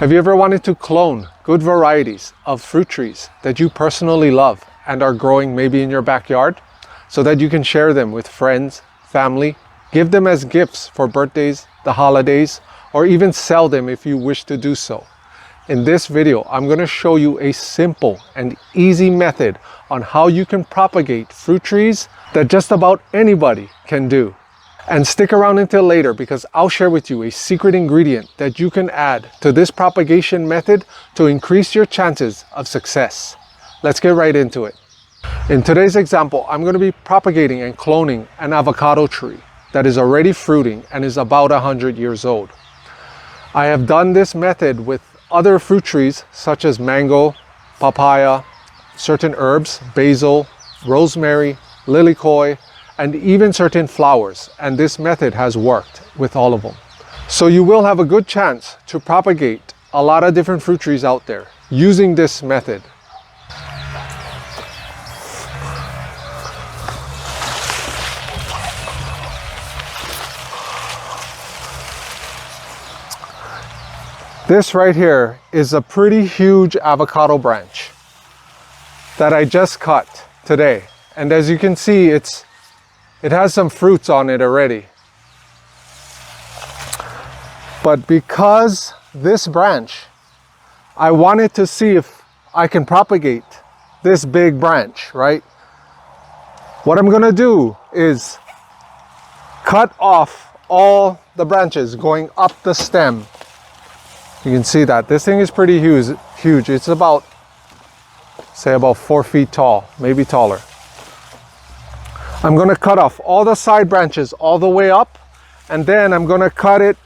Have you ever wanted to clone good varieties of fruit trees that you personally love and are growing maybe in your backyard so that you can share them with friends, family, give them as gifts for birthdays, the holidays, or even sell them if you wish to do so? In this video, I'm going to show you a simple and easy method on how you can propagate fruit trees that just about anybody can do. And stick around until later because I'll share with you a secret ingredient that you can add to this propagation method to increase your chances of success. Let's get right into it. In today's example, I'm going to be propagating and cloning an avocado tree that is already fruiting and is about 100 years old. I have done this method with other fruit trees such as mango, papaya, certain herbs, basil, rosemary, lilycoy, and even certain flowers, and this method has worked with all of them. So you will have a good chance to propagate a lot of different fruit trees out there using this method. This right here is a pretty huge avocado branch that I just cut today, and as you can see, it has some fruits on it already. But because this branch, I wanted to see if I can propagate this big branch, right? What I'm gonna do is cut off all the branches going up the stem. You can see that this thing is pretty huge. It's about, say, about 4 feet tall, maybe taller. I'm going to cut off all the side branches all the way up, and then I'm going to cut it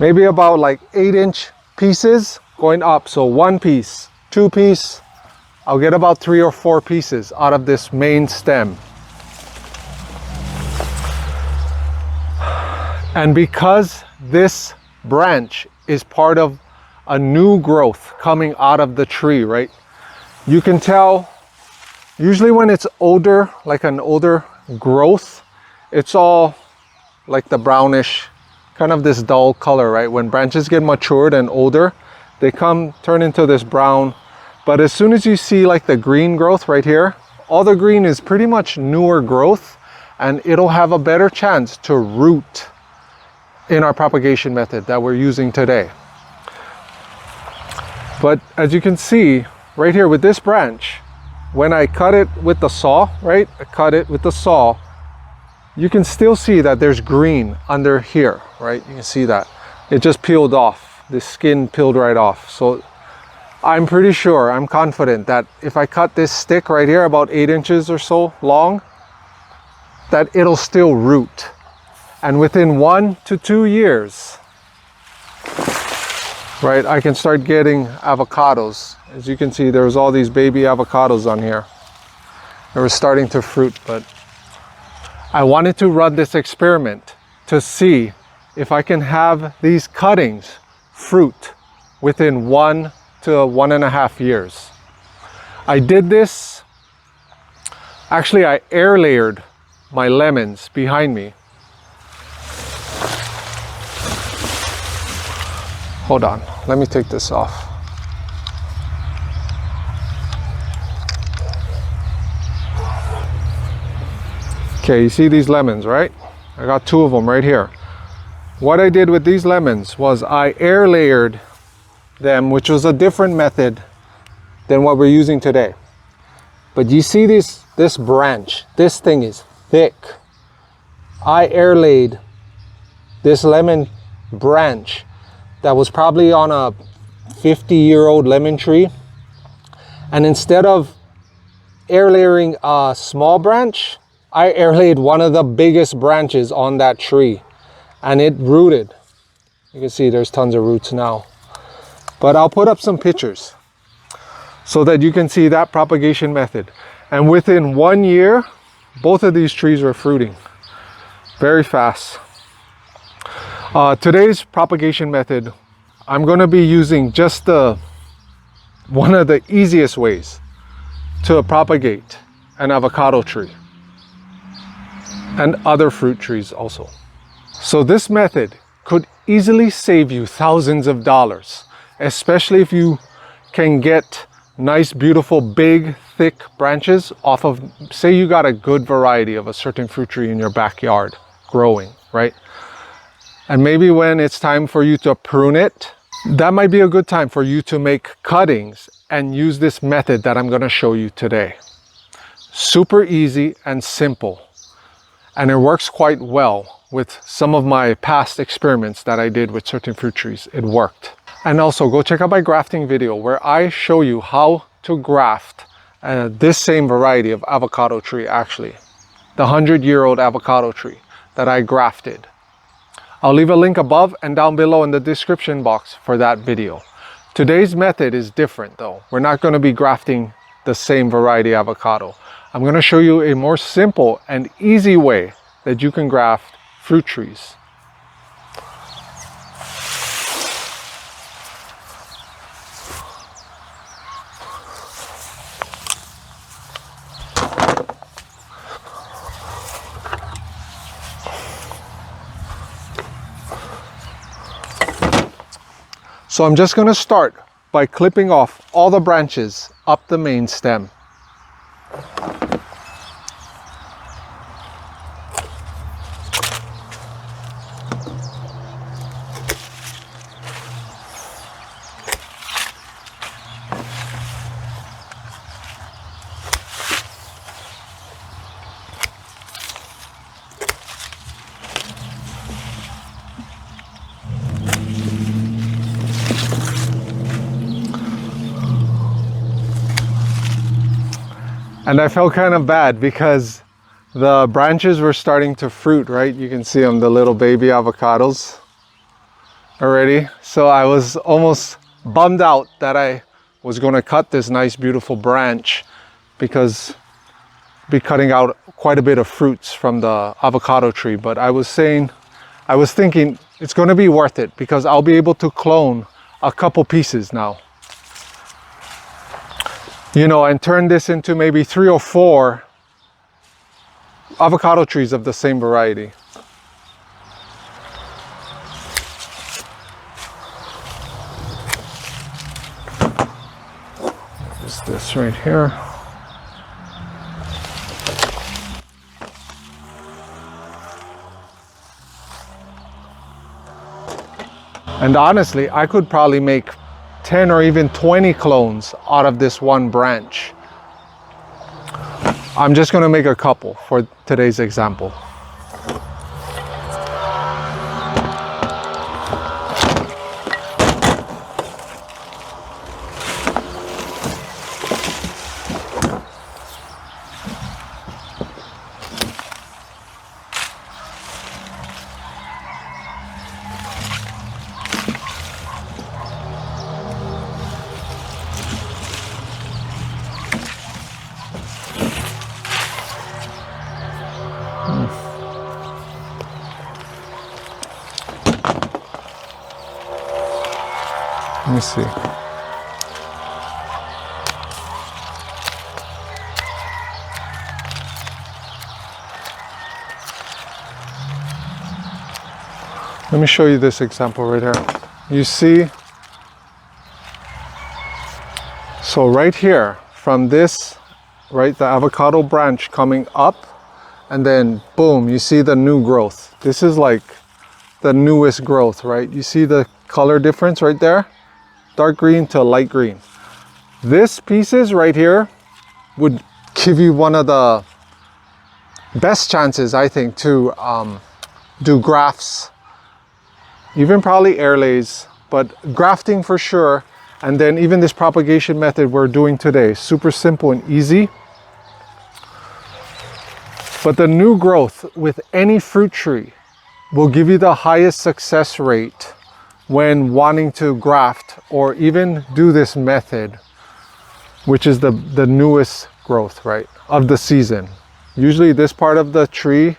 maybe about like 8-inch pieces going up. So 1 piece, 2 piece, I'll get about 3 or 4 pieces out of this main stem. And because this branch is part of a new growth coming out of the tree, right? You can tell usually when it's older, like an older growth, it's all like the brownish, kind of this dull color, right? When branches get matured and older, they turn into this brown. But as soon as you see like the green growth right here, all the green is pretty much newer growth, and it'll have a better chance to root in our propagation method that we're using today. But as you can see right here with this branch, when I cut it with the saw, right? I cut it with the saw, you can still see that there's green under here, right? You can see that. It just peeled off. The skin peeled right off. So I'm pretty sure, I'm confident that if I cut this stick right here about 8 inches or so long, that it'll still root. And within 1 to 2 years, right, I can start getting avocados. As you can see, there's all these baby avocados on here. They were starting to fruit, but I wanted to run this experiment to see if I can have these cuttings fruit within 1 to 1.5 years. I did this, actually I air layered my lemons behind me. Hold on, let me take this off. Okay, you see these lemons, right? I got 2 of them right here. What I did with these lemons was I air layered them, which was a different method than what we're using today. But you see this branch, this thing is thick. I air laid this lemon branch that was probably on a 50-year-old lemon tree. And instead of air layering a small branch, I air laid one of the biggest branches on that tree, and it rooted. You can see there's tons of roots now. But I'll put up some pictures so that you can see that propagation method. And within 1 year, both of these trees were fruiting very fast. Today's propagation method, I'm going to be using just one of the easiest ways to propagate an avocado tree and other fruit trees also. So this method could easily save you thousands of dollars, especially if you can get nice, beautiful, big, thick branches off of, say you got a good variety of a certain fruit tree in your backyard growing, right? And maybe when it's time for you to prune it, that might be a good time for you to make cuttings and use this method that I'm going to show you today. Super easy and simple. And it works quite well. With some of my past experiments that I did with certain fruit trees, it worked. And also go check out my grafting video where I show you how to graft this same variety of avocado tree, actually. The 100-year-old avocado tree that I grafted. I'll leave a link above and down below in the description box for that video. Today's method is different though. We're not going to be grafting the same variety avocado. I'm going to show you a more simple and easy way that you can graft fruit trees. So I'm just going to start by clipping off all the branches up the main stem. And I felt kind of bad because the branches were starting to fruit, right? You can see them, the little baby avocados already. So I was almost bummed out that I was going to cut this nice, beautiful branch because I'd be cutting out quite a bit of fruits from the avocado tree. But I was thinking it's going to be worth it because I'll be able to clone a couple pieces now. You know, and turn this into maybe 3 or 4 avocado trees of the same variety. Is this right here? And honestly, I could probably make 10 or even 20 clones out of this one branch. I'm just going to make a couple for today's example. Let me see. Let me show you this example right here. You see, so right here from this, right, the avocado branch coming up, and then boom, you see the new growth. This is like the newest growth, right? You see the color difference right there? Dark green to light green. This pieces right here would give you one of the best chances, I think, to do grafts, even probably air lays, but grafting for sure. And then even this propagation method we're doing today, super simple and easy. But the new growth with any fruit tree will give you the highest success rate when wanting to graft or even do this method, which is the newest growth, right, of the season. Usually this part of the tree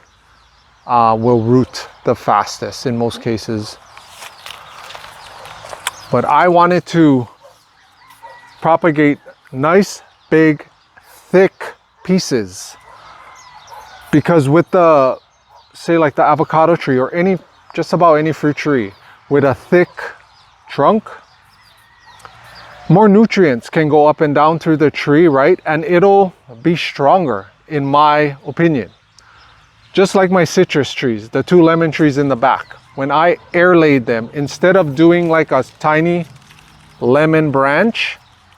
will root the fastest in most cases. But I wanted to propagate nice, big, thick pieces, because with the, say like the avocado tree or any just about any fruit tree with a thick trunk, more nutrients can go up and down through the tree, right? And it'll be stronger, in my opinion. Just like my citrus trees, the 2 lemon trees in the back. When I air laid them, instead of doing like a tiny lemon branch,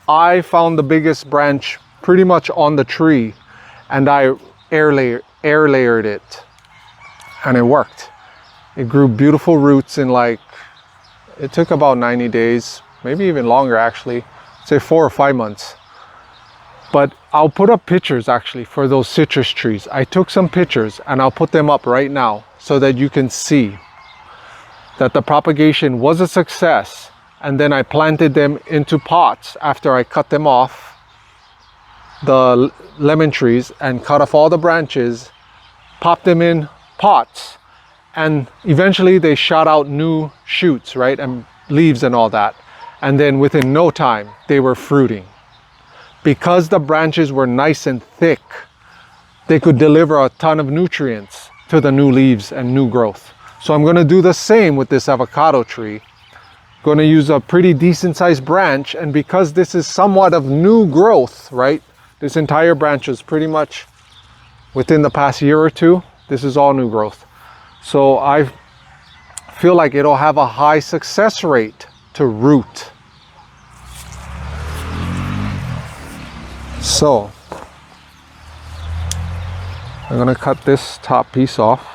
I found the biggest branch pretty much on the tree, and I air layered it, and it worked. It grew beautiful roots in like, it took about 90 days, maybe even longer actually, say 4 or 5 months. But I'll put up pictures actually for those citrus trees. I took some pictures and I'll put them up right now so that you can see that the propagation was a success. And then I planted them into pots after I cut them off, the lemon trees, and cut off all the branches, popped them in pots, and eventually they shot out new shoots, right, and leaves and all that. And then within no time they were fruiting. Because the branches were nice and thick, they could deliver a ton of nutrients to the new leaves and new growth. So I'm going to do the same with this avocado tree. Going to use a pretty decent sized branch, and because this is somewhat of new growth, right, this entire branch is pretty much within the past year or two, this is all new growth. So I feel like it'll have a high success rate to root. So I'm going to cut this top piece off.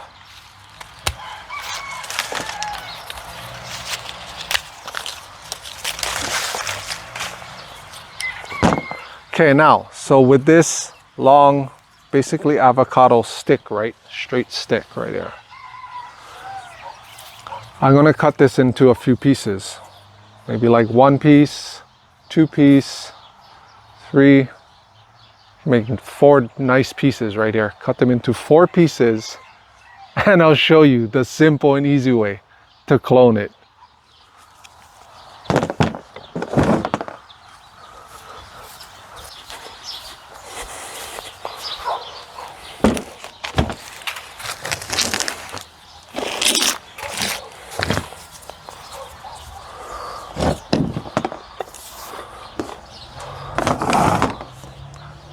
Okay, now, so with this long, basically avocado stick, right? Straight stick right there. I'm going to cut this into a few pieces. Maybe like 1 piece, 2 piece, 3, making 4 nice pieces right here. Cut them into 4 pieces, and I'll show you the simple and easy way to clone it.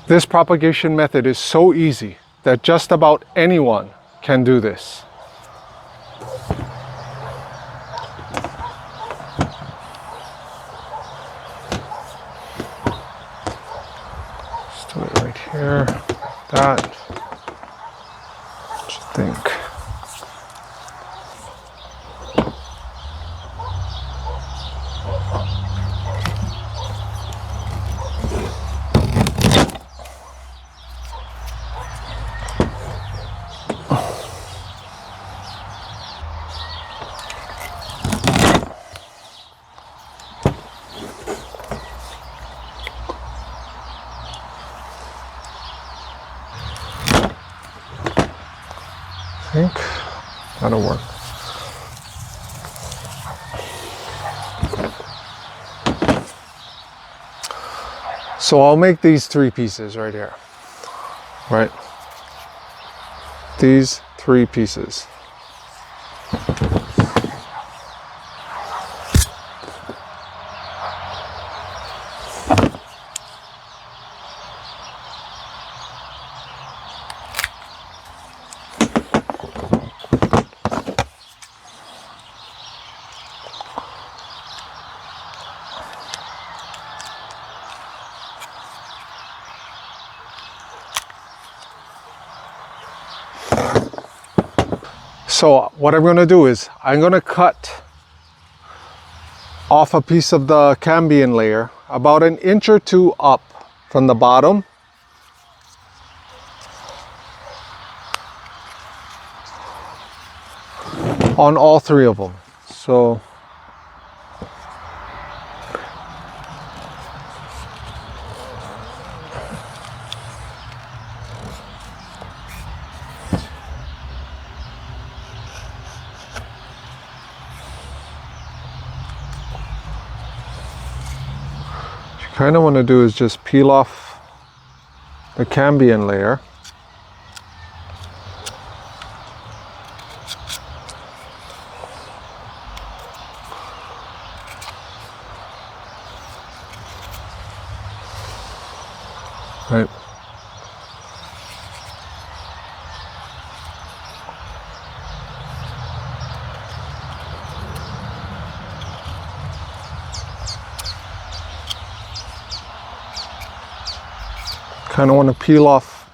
This propagation method is so easy that just about anyone can do this. Let's do it right here. That. What you think? I think that'll work. So I'll make these 3 pieces right here, right? These 3 pieces. So what I'm going to do is I'm going to cut off a piece of the cambium layer about 1 inch or 2 up from the bottom, on all 3 of them. So kind of want to do is just peel off the cambium layer. right? Kind of want to peel off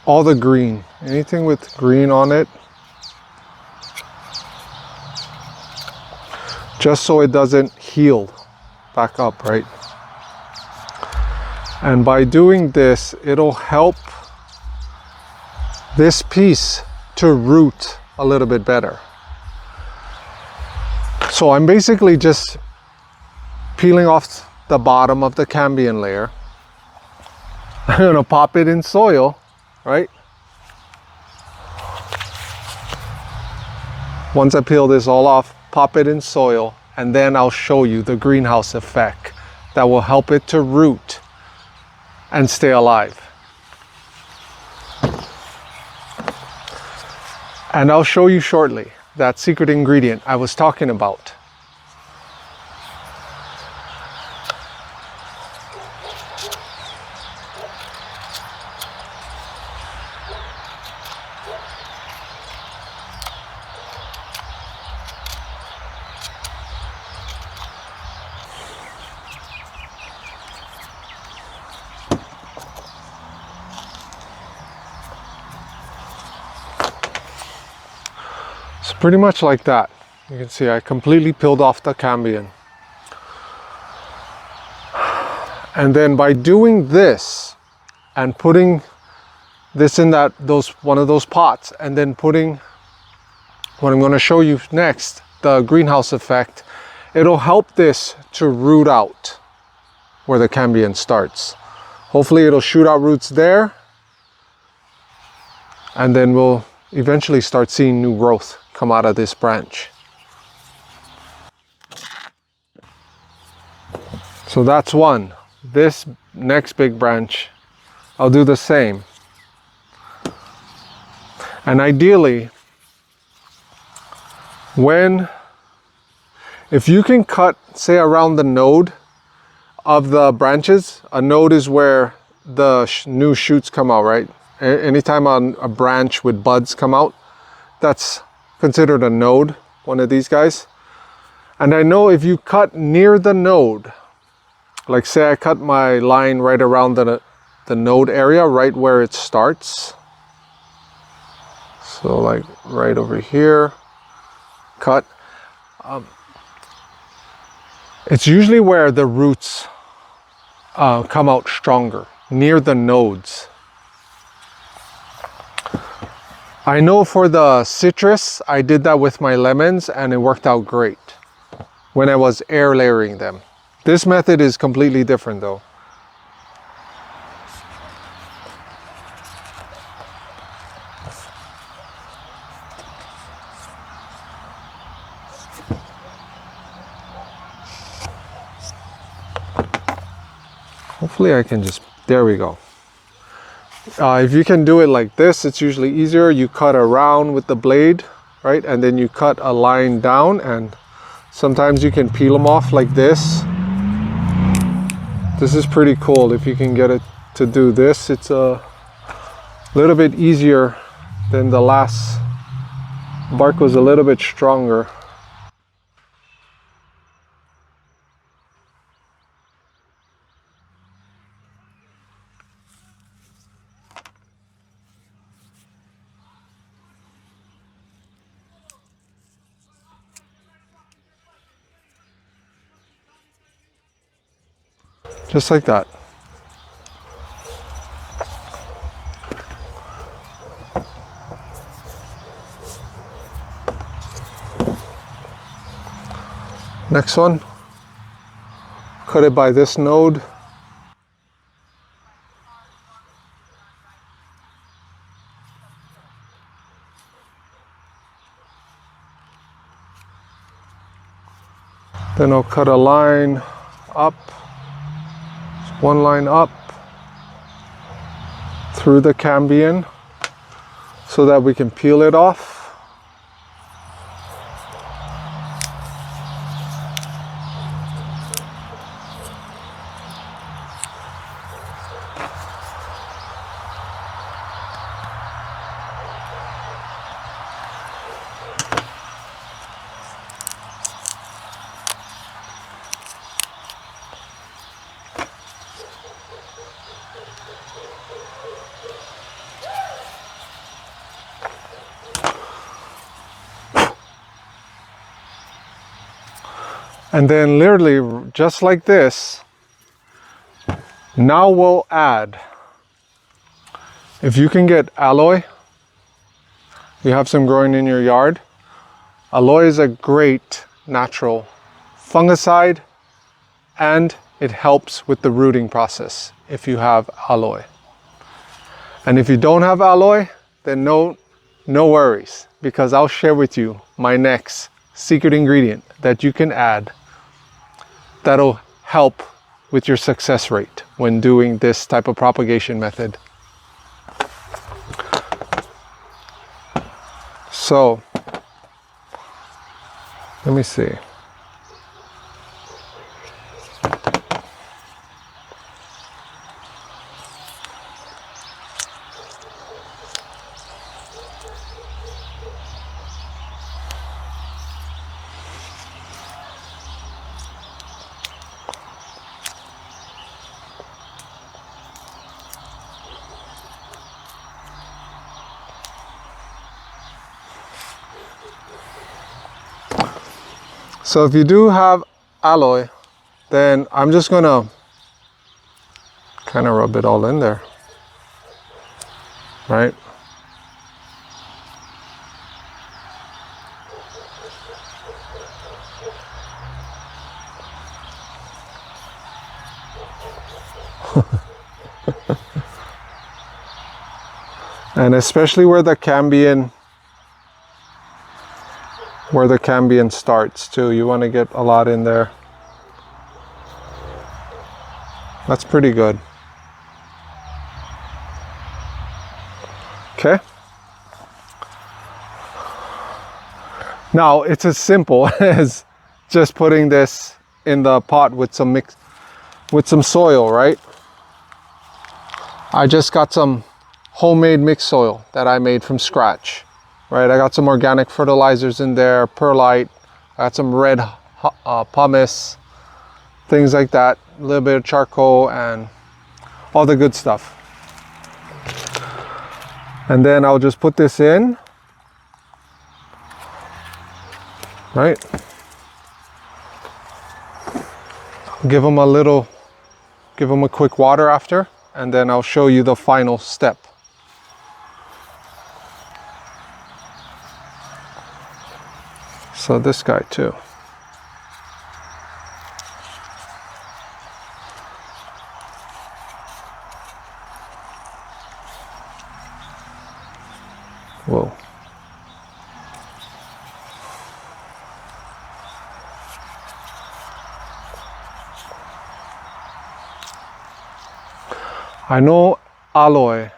all the green, anything with green on it, just so it doesn't heal back up, right? And by doing this, it'll help this piece to root a little bit better. So I'm basically just peeling off the bottom of the cambium layer. I'm gonna pop it in soil, right? Once I peel this all off, pop it in soil, and then I'll show you the greenhouse effect that will help it to root and stay alive. And I'll show you shortly that secret ingredient I was talking about. It's pretty much like that. You can see I completely peeled off the cambium. And then by doing this and putting this in one of those pots, and then putting what I'm going to show you next, the greenhouse effect, it'll help this to root out where the cambium starts. Hopefully it'll shoot out roots there, and then we'll eventually start seeing new growth come out of this branch. So that's one. This next big branch, I'll do the same. And ideally, if you can cut, say, around the node of the branches, a node is where the new shoots come out, right? Anytime a branch with buds come out, that's considered a node, one of these guys. And I know if you cut near the node, like say I cut my line right around the node area, right where it starts. So like right over here, cut. It's usually where the roots come out stronger, near the nodes. I know for the citrus, I did that with my lemons and it worked out great when I was air layering them. This method is completely different though. Hopefully I can just, there we go. If you can do it like this, it's usually easier. You cut around with the blade, right? And then you cut a line down, and sometimes you can peel them off like this. This is pretty cool if you can get it to do this. It's a little bit easier than the last. Bark was a little bit stronger. Just like that. Next one, cut it by this node. Then I'll cut a line up. One line up through the cambium so that we can peel it off. And then literally just like this, now we'll add, if you can get aloe, you have some growing in your yard, aloe is a great natural fungicide, and it helps with the rooting process if you have aloe. And if you don't have aloe, then no worries, because I'll share with you my next secret ingredient that you can add that'll help with your success rate when doing this type of propagation method. So, let me see. So if you do have aloe, then I'm just gonna kind of rub it all in there, right? And especially where the cambium starts too, you want to get a lot in there. That's pretty good. Okay. Now it's as simple as just putting this in the pot with some soil, right? I just got some homemade mixed soil that I made from scratch, right? I got some organic fertilizers in there, perlite, I got some red pumice, things like that, a little bit of charcoal and all the good stuff. And then I'll just put this in, right? Give them a quick water after, and then I'll show you the final step. So this guy too. Whoa. I know aloe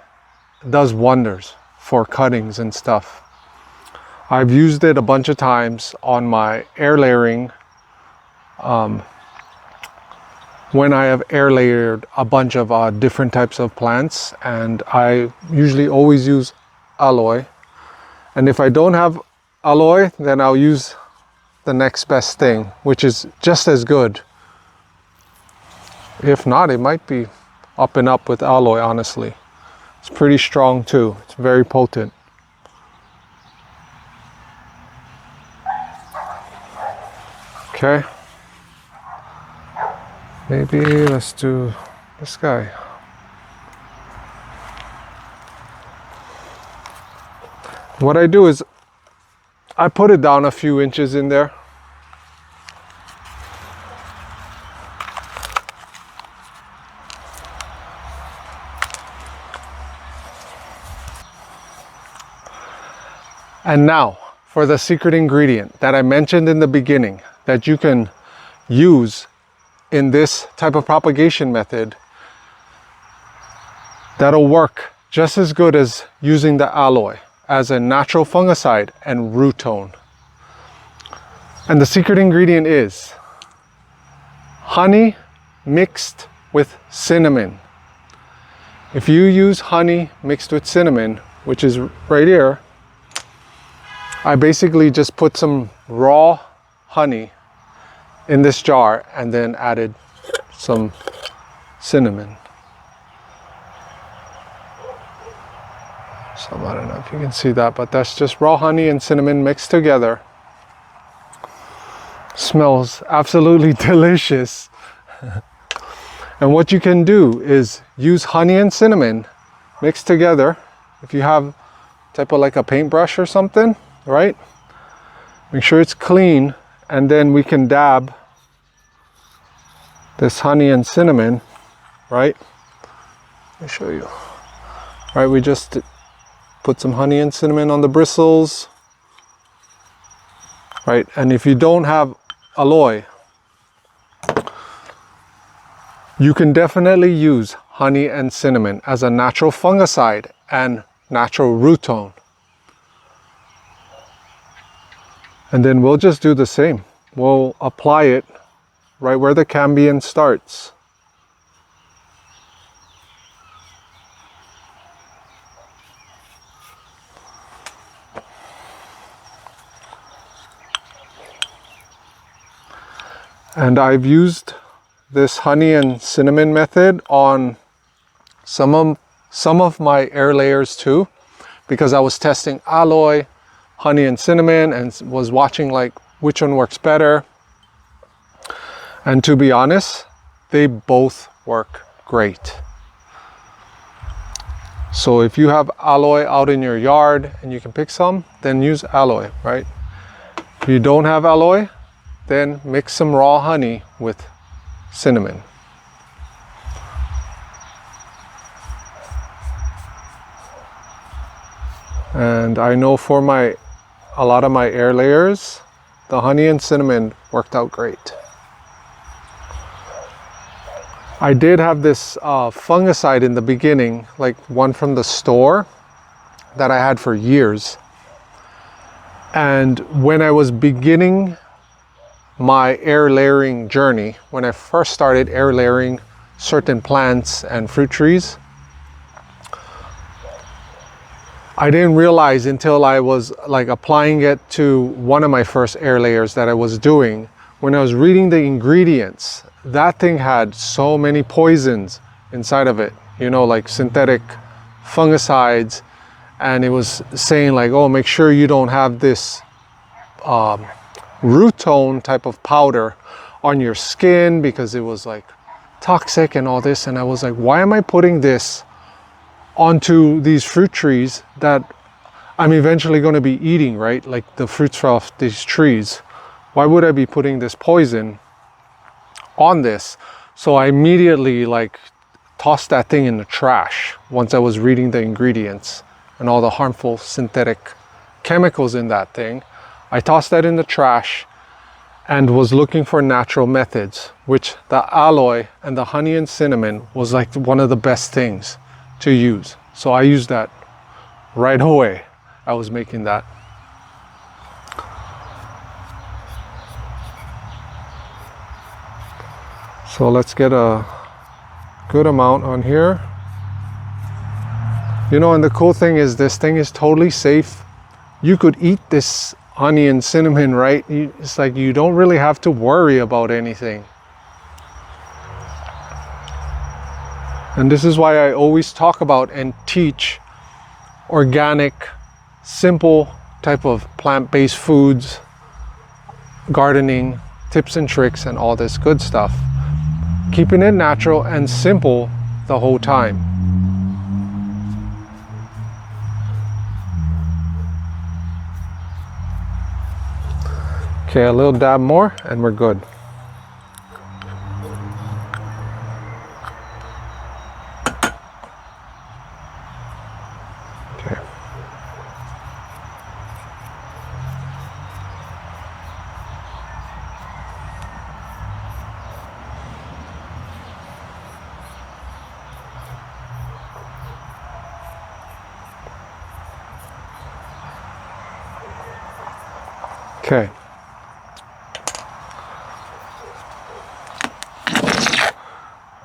does wonders for cuttings and stuff. I've used it a bunch of times on my air layering, when I have air layered a bunch of different types of plants, and I usually always use aloe. And if I don't have aloe, then I'll use the next best thing, which is just as good. If not, it might be up and up with aloe, honestly. It's pretty strong too. It's very potent. Okay. Maybe let's do this guy. What I do is I put it down a few inches in there. And now for the secret ingredient that I mentioned in the beginning that you can use in this type of propagation method that'll work just as good as using the aloe as a natural fungicide and root tone. And the secret ingredient is honey mixed with cinnamon. If you use honey mixed with cinnamon, which is right here, I basically just put some raw honey in this jar and then added some cinnamon. So I don't know if you can see that, but that's just raw honey and cinnamon mixed together. Smells absolutely delicious. And what you can do is use honey and cinnamon mixed together. If you have type of like a paintbrush or something, right? Make sure it's clean, and then we can dab this honey and cinnamon, right? Let me show you. Right, we just put some honey and cinnamon on the bristles, right? And if you don't have aloe, you can definitely use honey and cinnamon as a natural fungicide and natural root tone. And then we'll just do the same. We'll apply it right where the cambium starts. And I've used this honey and cinnamon method on some of my air layers too, because I was testing aloe, honey and cinnamon, and was watching like which one works better. And to be honest, they both work great. So if you have aloe out in your yard and you can pick some, then use aloe, right? If you don't have aloe, then mix some raw honey with cinnamon. And I know for a lot of my air layers, the honey and cinnamon worked out great. I did have this fungicide in the beginning, like one from the store that I had for years. And when I was beginning my air layering journey, when I first started air layering certain plants and fruit trees, I didn't realize until I was like applying it to one of my first air layers that I was doing, when I was reading the ingredients, that thing had so many poisons inside of it, you know, like synthetic fungicides. And it was saying like, oh, make sure you don't have this root tone type of powder on your skin, because it was like toxic and all this. And I was like, why am I putting this onto these fruit trees that I'm eventually going to be eating, right? Like the fruits off these trees. Why would I be putting this poison on this? So I immediately like tossed that thing in the trash once I was reading the ingredients and all the harmful synthetic chemicals in that thing. I tossed that in the trash and was looking for natural methods, which the aloe and the honey and cinnamon was like one of the best things to use. So I used that right away. I was making that. So let's get a good amount on here. You know, and the cool thing is this thing is totally safe. You could eat this honey and cinnamon, right? It's like you don't really have to worry about anything. And this is why I always talk about and teach organic, simple type of plant-based foods, gardening, tips and tricks, and all this good stuff. Keeping it natural and simple the whole time. Okay, a little dab more and we're good. Okay. Okay.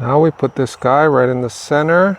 Now we put this guy right in the center.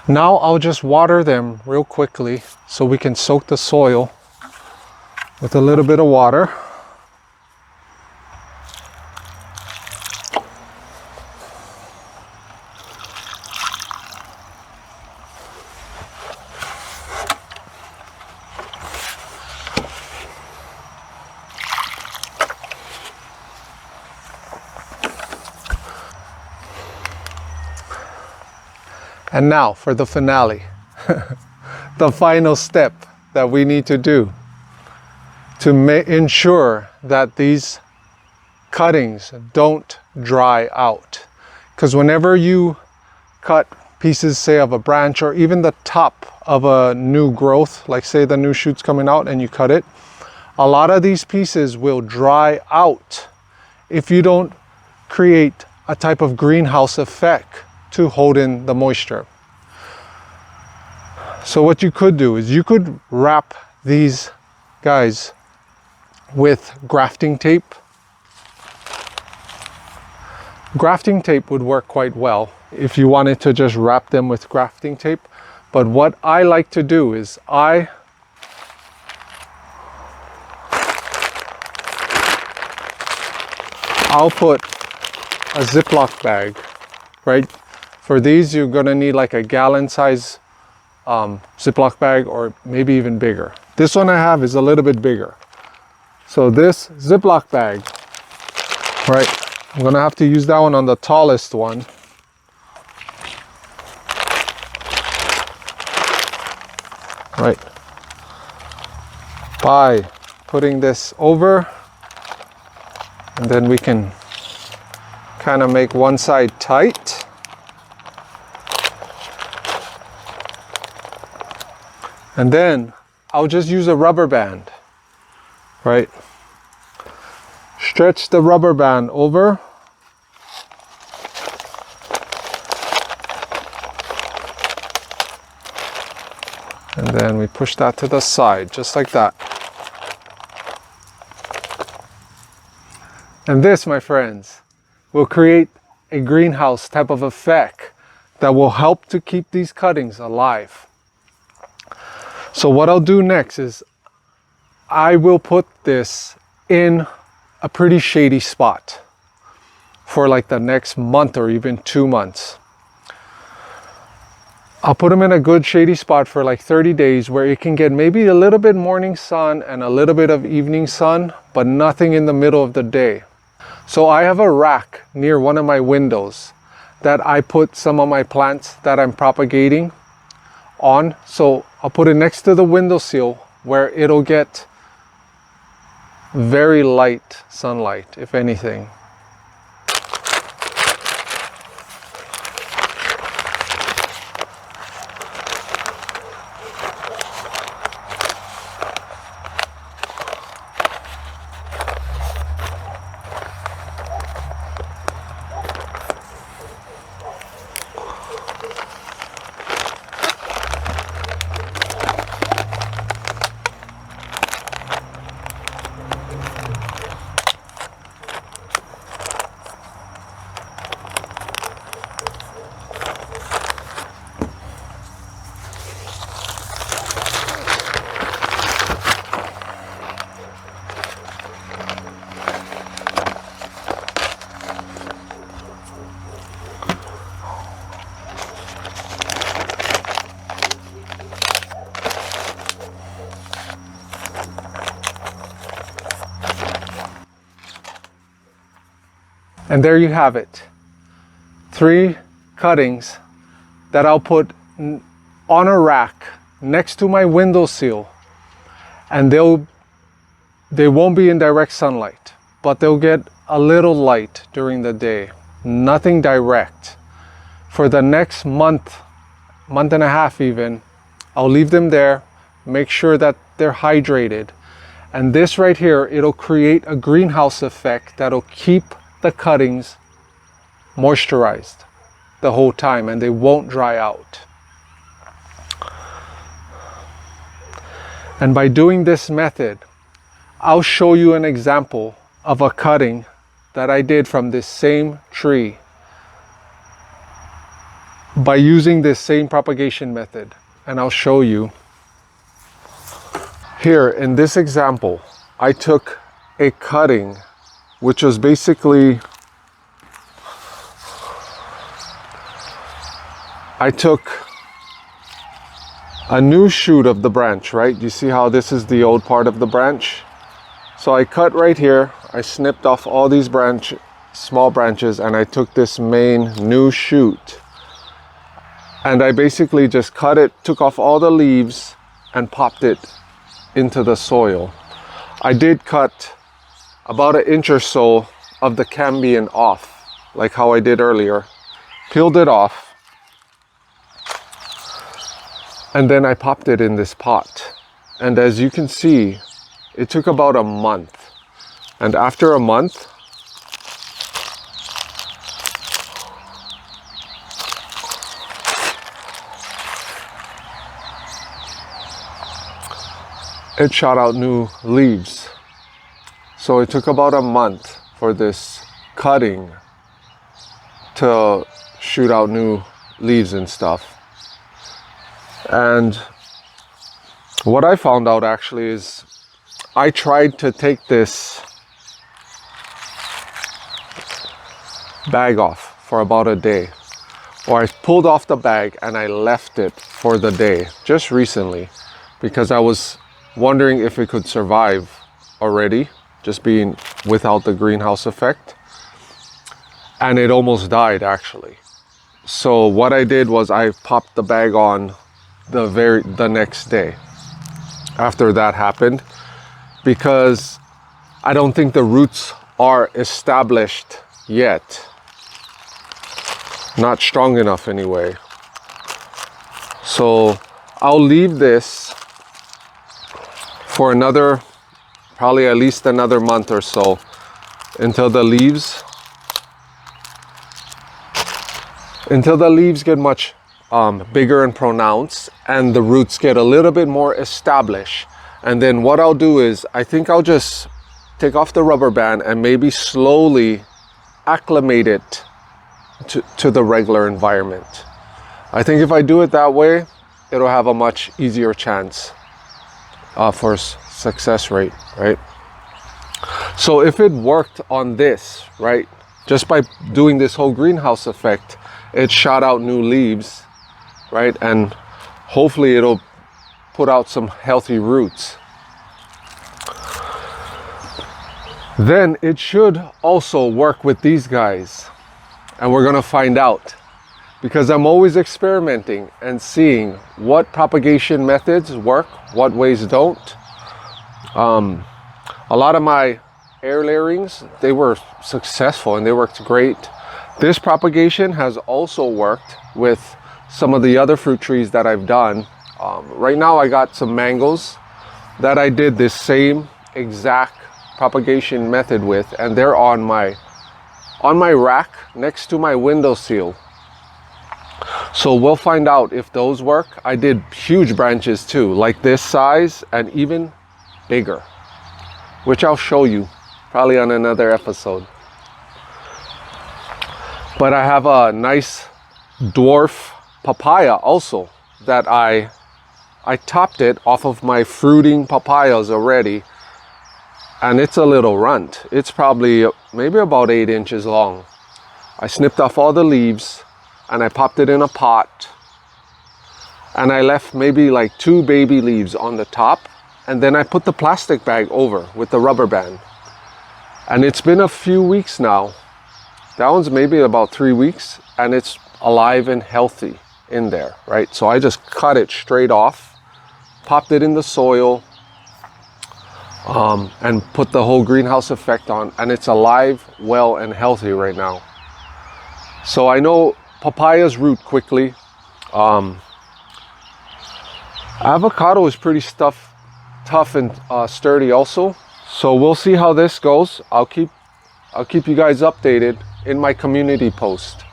Now I'll just water them real quickly so we can soak the soil with a little bit of water. And now for the finale, the final step that we need to do to ensure that these cuttings don't dry out. Because whenever you cut pieces, say, of a branch or even the top of a new growth, like say the new shoot's coming out and you cut it, a lot of these pieces will dry out if you don't create a type of greenhouse effect to hold in the moisture. So what you could do is you could wrap these guys with grafting tape. Grafting tape would work quite well if you wanted to just wrap them with grafting tape. But what I like to do is I'll put a Ziploc bag, right? For these, you're gonna need like a gallon size Ziploc bag, or maybe even bigger. This one I have is a little bit bigger. So this Ziploc bag, right, I'm gonna have to use that one on the tallest one. Right, by putting this over, and then we can kind of make one side tight. And then I'll just use a rubber band, right? Stretch the rubber band over. And then we push that to the side, just like that. And this, my friends, will create a greenhouse type of effect that will help to keep these cuttings alive. So what I'll do next is I will put this in a pretty shady spot for like the next month or even 2 months. I'll put them in a good shady spot for like 30 days where it can get maybe a little bit morning sun and a little bit of evening sun, but nothing in the middle of the day. So I have a rack near one of my windows that I put some of my plants that I'm propagating on. So I'll put it next to the windowsill where it'll get very light sunlight, if anything. And there you have it. 3 cuttings that I'll put on a rack next to my windowsill, and they won't be in direct sunlight, but they'll get a little light during the day, nothing direct. For the next month and a half even, I'll leave them there, make sure that they're hydrated. And this right here, it'll create a greenhouse effect that'll keep the cuttings moisturized the whole time, and they won't dry out. And by doing this method, I'll show you an example of a cutting that I did from this same tree. by using this same propagation method. And I'll show you. Here in this example, I took a cutting, which was basically, I took a new shoot of the branch, right? You see how this is the old part of the branch? So I cut right here, I snipped off all these small branches, and I took this main new shoot. And I basically just cut it, took off all the leaves, and popped it into the soil. I did cut about 1 inch or so of the cambium off, like how I did earlier. Peeled it off. And then I popped it in this pot. And as you can see, it took about a month. And after a month, it shot out new leaves. So it took about a month for this cutting to shoot out new leaves and stuff. And what I found out actually is I tried to take this bag off for about a day. Or I pulled off the bag and I left it for the day just recently because I was wondering if it could survive already, just being without the greenhouse effect. And it almost died actually. So what I did was I popped the bag on the next day after that happened, because I don't think the roots are established yet. Not strong enough anyway. So I'll leave this for another, probably at least another month or so, until the leaves get much bigger and pronounced and the roots get a little bit more established. And then what I'll do is, I think I'll just take off the rubber band and maybe slowly acclimate it to the regular environment. I think if I do it that way, it'll have a much easier chance for success rate, right? So if it worked on this, right, just by doing this whole greenhouse effect, it shot out new leaves, right? And hopefully it'll put out some healthy roots. Then it should also work with these guys. And we're gonna find out, because I'm always experimenting and seeing what propagation methods work, what ways don't. A lot of my air layerings, they were successful and they worked great. This propagation has also worked with some of the other fruit trees that I've done. Right now I got some mangoes that I did this same exact propagation method with, and they're on my rack next to my windowsill. So we'll find out if those work. I did huge branches too, like this size and even bigger, which I'll show you probably on another episode. But I have a nice dwarf papaya also that I topped it off of my fruiting papayas already, and it's a little runt. It's probably maybe about 8 inches long. I snipped off all the leaves and I popped it in a pot, and I left maybe like 2 baby leaves on the top, and then I put the plastic bag over with the rubber band. And it's been a few weeks now. That one's maybe about 3 weeks, and it's alive and healthy in there, right? So I just cut it straight off, popped it in the soil, and put the whole greenhouse effect on, and it's alive, well, and healthy right now. So I know papayas root quickly. Avocado is pretty tough and sturdy also. So we'll see how this goes. I'll keep you guys updated in my community post.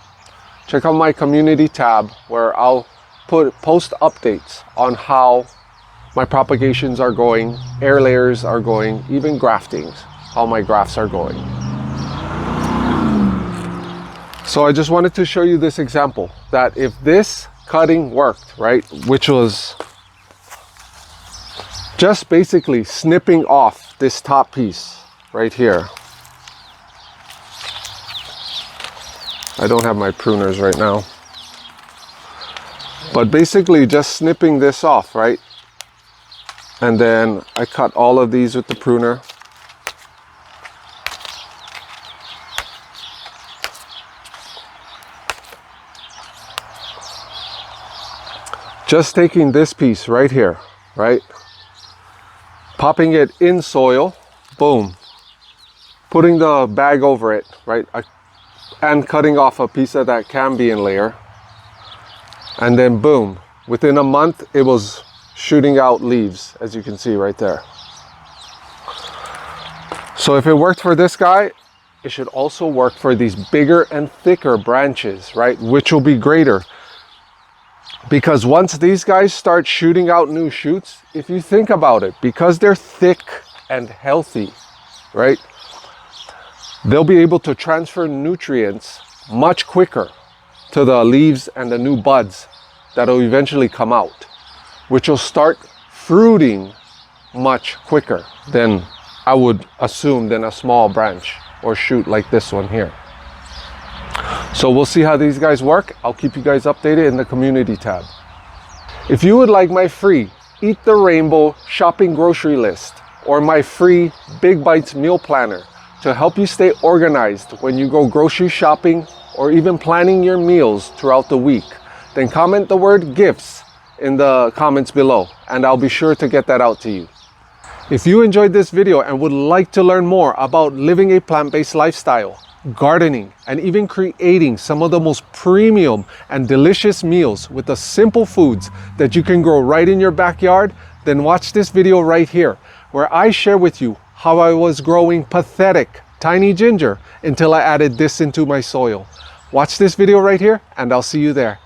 Check out my community tab where I'll post updates on how my propagations are going, air layers are going, even graftings, how my grafts are going. So I just wanted to show you this example, that if this cutting worked, right, which was just basically snipping off this top piece right here. I don't have my pruners right now, but basically just snipping this off, right? And then I cut all of these with the pruner. Just taking this piece right here, right? Popping it in soil, boom. Putting the bag over it, right? And cutting off a piece of that cambium layer. And then boom, within a month, it was shooting out leaves, as you can see right there. So if it worked for this guy, it should also work for these bigger and thicker branches, right? Which will be greater. Because once these guys start shooting out new shoots, if you think about it, because they're thick and healthy, right? They'll be able to transfer nutrients much quicker to the leaves and the new buds that'll eventually come out, which will start fruiting much quicker than, I would assume, than a small branch or shoot like this one here. So we'll see how these guys work. I'll keep you guys updated in the community tab. If you would like my free Eat the Rainbow shopping grocery list or my free Big Bites meal planner to help you stay organized when you go grocery shopping or even planning your meals throughout the week, then comment the word gifts in the comments below and I'll be sure to get that out to you. If you enjoyed this video and would like to learn more about living a plant-based lifestyle, gardening, and even creating some of the most premium and delicious meals with the simple foods that you can grow right in your backyard, then watch this video right here, where I share with you how I was growing pathetic tiny ginger until I added this into my soil. Watch this video right here, and I'll see you there.